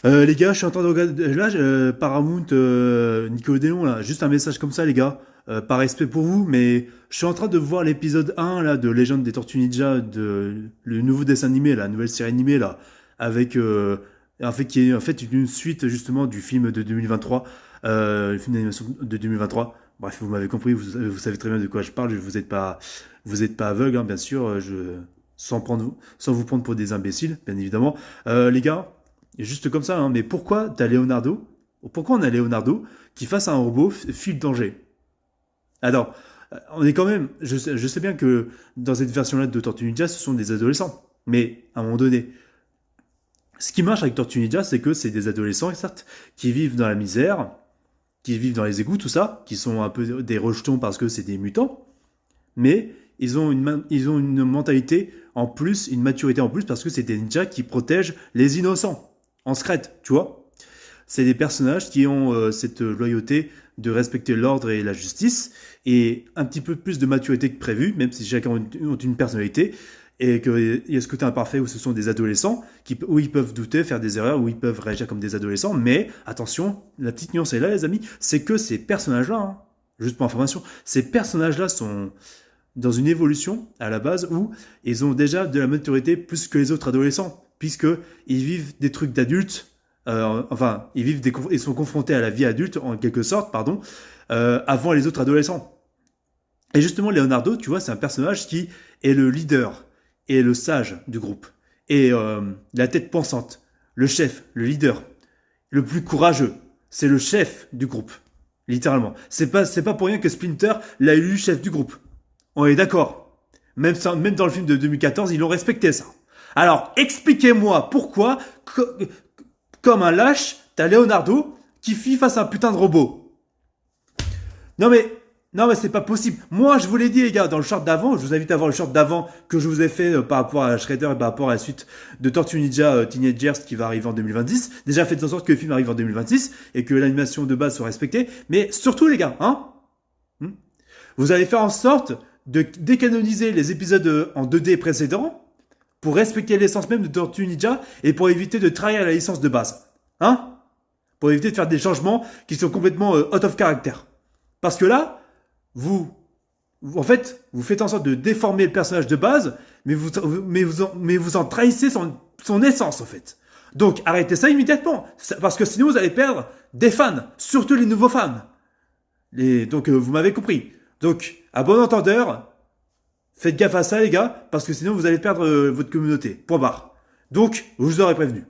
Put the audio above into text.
Les gars, je suis en train de regarder. Là, Paramount, Nickelodeon, là, juste un message comme ça, les gars. Par respect pour vous, mais je suis en train de voir l'épisode 1 là, de Légende des Tortues Ninja, le nouveau dessin animé, la nouvelle série animée, là, avec. En fait, qui est en fait une suite justement du film de 2023, le film d'animation de 2023. Bref, vous m'avez compris, vous savez très bien de quoi je parle, vous êtes pas aveugle, hein, bien sûr, sans vous prendre pour des imbéciles, bien évidemment. Les gars, et juste comme ça, hein, mais pourquoi on a Leonardo qui face à un robot fuit le danger? Alors, on est quand même, je sais bien que dans cette version-là de Tortue Ninja, ce sont des adolescents, mais à un moment donné, ce qui marche avec Tortue Ninja, c'est que c'est des adolescents, certes, qui vivent dans la misère, qui vivent dans les égouts, tout ça, qui sont un peu des rejetons parce que c'est des mutants, mais ils ont une mentalité en plus, une maturité en plus, parce que c'est des ninjas qui protègent les innocents, en secrète, tu vois. C'est des personnages qui ont cette loyauté de respecter l'ordre et la justice, et un petit peu plus de maturité que prévu, même si chacun ont une personnalité, et qu'il y a ce côté imparfait où ce sont des adolescents, où ils peuvent douter, faire des erreurs, où ils peuvent réagir comme des adolescents, mais attention, la petite nuance est là les amis, c'est que ces personnages-là, hein, juste pour information, ces personnages-là sont dans une évolution à la base où ils ont déjà de la maturité plus que les autres adolescents, puisqu'ils vivent des trucs d'adultes, ils sont confrontés à la vie adulte en quelque sorte, pardon, avant les autres adolescents. Et justement, Leonardo, tu vois, c'est un personnage qui est le leader et le sage du groupe, et la tête pensante, le chef, le leader, le plus courageux. C'est le chef du groupe, littéralement. C'est pas pour rien que Splinter l'a élu chef du groupe. On est d'accord. Même dans le film de 2014, ils l'ont respecté ça. Alors, expliquez-moi pourquoi, comme un lâche, t'as Leonardo qui fuit face à un putain de robot. Non mais, non mais c'est pas possible. Moi, je vous l'ai dit les gars, dans le short d'avant, je vous invite à voir le short d'avant que je vous ai fait par rapport à Shredder et par rapport à la suite de Tortue Ninja Teenagers qui va arriver en 2026. Déjà, faites en sorte que le film arrive en 2026 et que l'animation de base soit respectée. Mais surtout les gars, hein, vous allez faire en sorte de décanoniser les épisodes en 2D précédents pour respecter l'essence même de Tortue Ninja et pour éviter de trahir la licence de base. Hein? Pour éviter de faire des changements qui sont complètement out of character. Parce que là, en fait, vous faites en sorte de déformer le personnage de base, mais vous en trahissez son essence, en fait. Donc, arrêtez ça immédiatement. Parce que sinon, vous allez perdre des fans, surtout les nouveaux fans. Donc, vous m'avez compris. Donc, à bon entendeur, faites gaffe à ça, les gars, parce que sinon, vous allez perdre votre communauté. Point barre. Donc, je vous aurais prévenu.